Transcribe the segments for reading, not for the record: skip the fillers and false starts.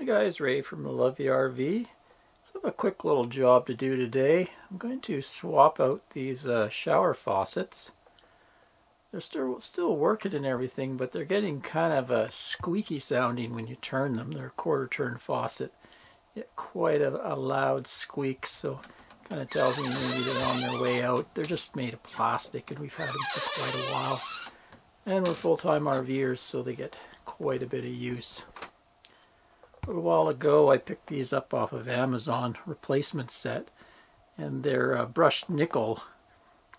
Hi guys, Ray from Love the RV. So I have a quick little job to do today. I'm going to swap out these shower faucets. They're still working and everything, but they're getting kind of a squeaky sounding when you turn them. They're a quarter turn faucet. Get quite a loud squeak, so kind of tells me maybe they're on their way out. They're just made of plastic and we've had them for quite a while. And we're full-time RVers, so they get quite a bit of use. A little while ago I picked these up off of Amazon, replacement set, and they're brushed nickel,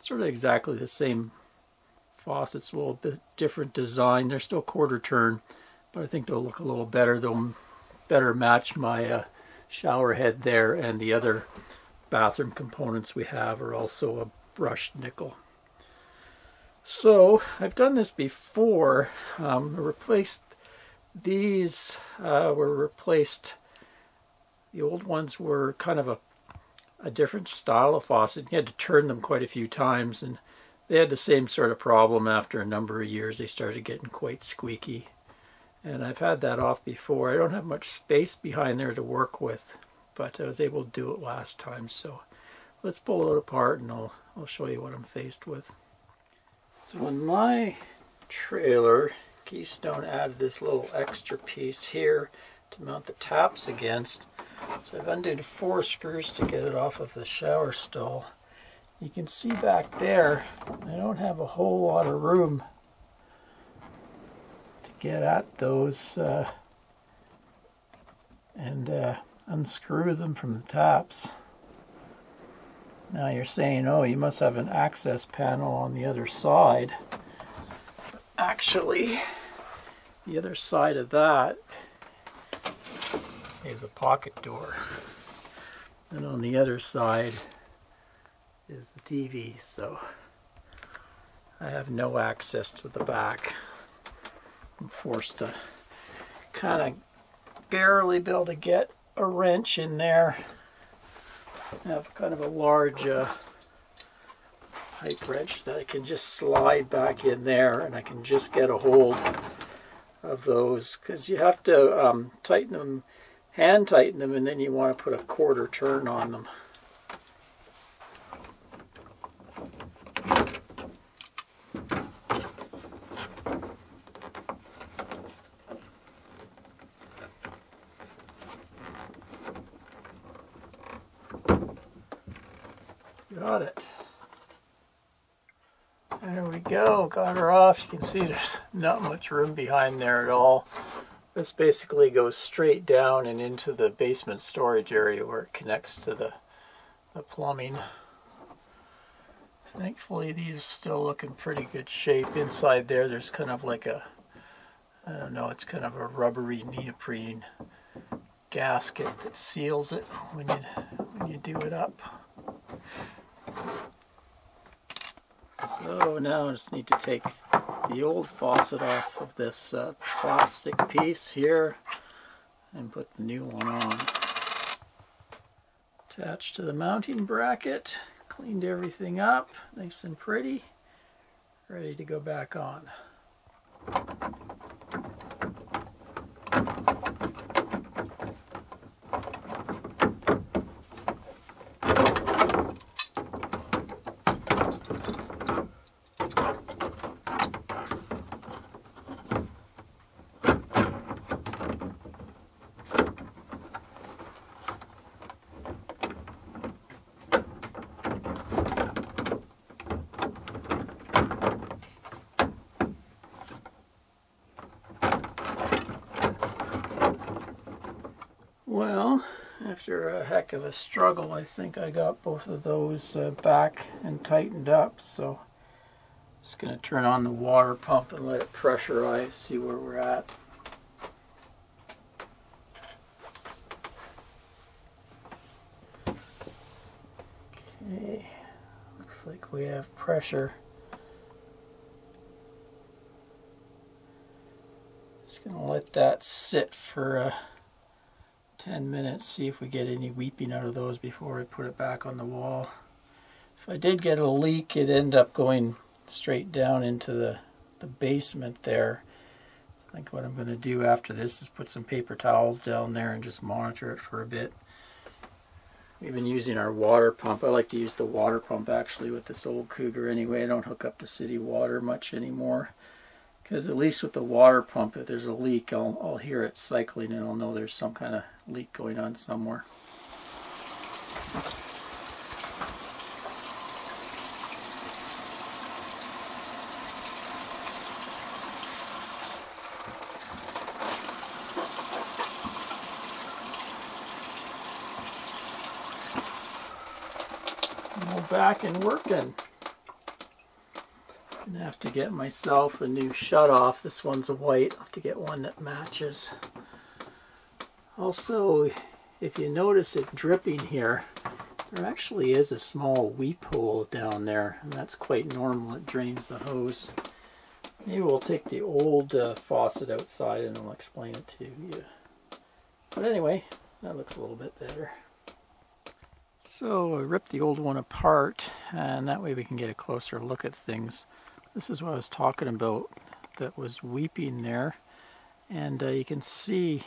sort of exactly the same faucets, a little bit different design. They're still quarter turn, but I think they'll look a little better. They'll better match my shower head there, and the other bathroom components we have are also a brushed nickel. So I've done this before. These were replaced. The old ones were kind of a different style of faucet. You had to turn them quite a few times, and they had the same sort of problem. After a number of years they started getting quite squeaky, and I've had that off before. I don't have much space behind there to work with, but I was able to do it last time. So let's pull it apart and I'll show you what I'm faced with. So in my trailer, Keystone added this little extra piece here to mount the taps against. So I've undid 4 screws to get it off of the shower stall. You can see back there, I don't have a whole lot of room to get at those and unscrew them from the taps. Now you're saying, oh, you must have an access panel on the other side. Actually, the other side of that is a pocket door, and on the other side is the TV, so I have no access to the back. I'm forced to kind of barely be able to get a wrench in there. I have kind of a large pipe wrench that I can just slide back in there, and I can just get a hold of those, because you have to tighten them, hand tighten them, and then you want to put a quarter turn on them. Got it. There we go, got her off. You can see there's not much room behind there at all. This basically goes straight down and into the basement storage area where it connects to the plumbing. Thankfully these still look in pretty good shape. Inside there's kind of like a, I don't know, it's kind of a rubbery neoprene gasket that seals it when you do it up. So now I just need to take the old faucet off of this plastic piece here and put the new one on. Attached to the mounting bracket, cleaned everything up, nice and pretty, ready to go back on. Well, after a heck of a struggle, I think I got both of those back and tightened up. So just going to turn on the water pump and let it pressurize, see where we're at. Okay, looks like we have pressure. Just going to let that sit for 10 minutes, see if we get any weeping out of those before I put it back on the wall. If I did get a leak, it'd end up going straight down into the basement there. I think what I'm going to do after this is put some paper towels down there and just monitor it for a bit. We've been using our water pump. I like to use the water pump actually with this old Cougar anyway. I don't hook up to city water much anymore, because at least with the water pump, if there's a leak, I'll hear it cycling and I'll know there's some kind of leak going on somewhere. Back and working. I'm gonna have to get myself a new shutoff. This one's a white. I'll have to get one that matches. Also, if you notice it dripping here, there actually is a small weep hole down there, and that's quite normal. It drains the hose. Maybe we'll take the old faucet outside and I'll explain it to you. But anyway, that looks a little bit better. So I ripped the old one apart, and that way we can get a closer look at things. This is what I was talking about that was weeping there, and you can see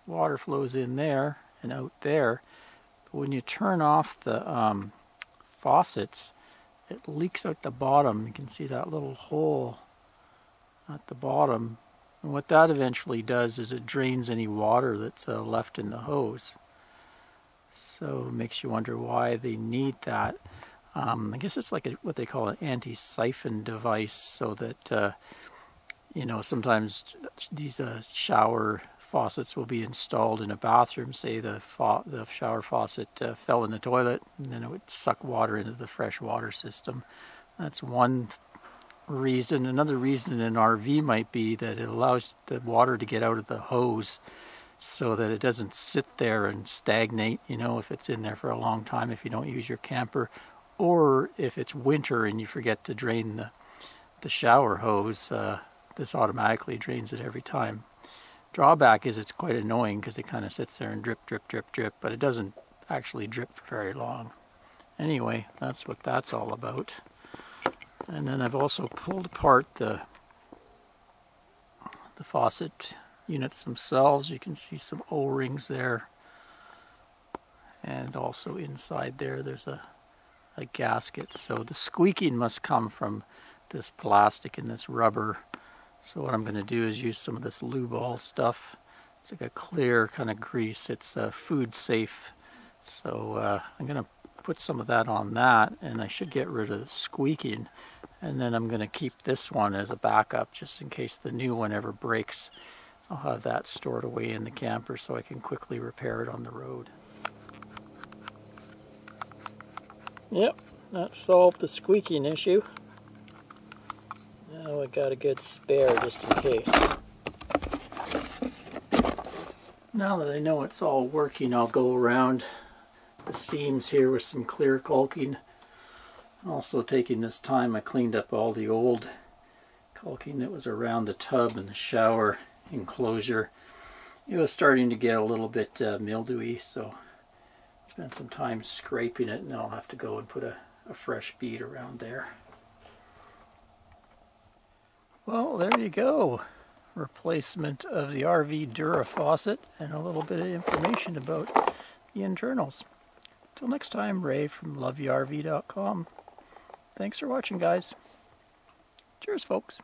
water flows in there and out there. But when you turn off the faucets, it leaks out the bottom. You can see that little hole at the bottom, and what that eventually does is it drains any water that's left in the hose. So it makes you wonder why they need that. I guess it's like what they call an anti-siphon device, so that you know, sometimes these shower faucets will be installed in a bathroom. Say the shower faucet fell in the toilet, and then it would suck water into the fresh water system. That's one reason. Another reason in an RV might be that it allows the water to get out of the hose, so that it doesn't sit there and stagnate, you know, if it's in there for a long time, if you don't use your camper, or if it's winter and you forget to drain the shower hose, this automatically drains it every time. Drawback is it's quite annoying because it kind of sits there and drip, drip, drip, drip, but it doesn't actually drip for very long. Anyway, that's what that's all about. And then I've also pulled apart the faucet units themselves. You can see some O-rings there, and also inside there's a gasket. So the squeaking must come from this plastic and this rubber. So what I'm going to do is use some of this lube all stuff. It's like a clear kind of grease. It's food safe. So I'm going to put some of that on that, and I should get rid of the squeaking. And then I'm going to keep this one as a backup just in case the new one ever breaks. I'll have that stored away in the camper so I can quickly repair it on the road. Yep, that solved the squeaking issue. Now I got a good spare just in case. Now that I know it's all working, I'll go around the seams here with some clear caulking. Also, taking this time, I cleaned up all the old caulking that was around the tub and the shower enclosure. It was starting to get a little bit mildewy, so I spent some time scraping it, and I'll have to go and put a fresh bead around there. Well, there you go. Replacement of the RV Dura faucet and a little bit of information about the internals. Till next time, Ray from loveyourrv.com. Thanks for watching, guys. Cheers, folks.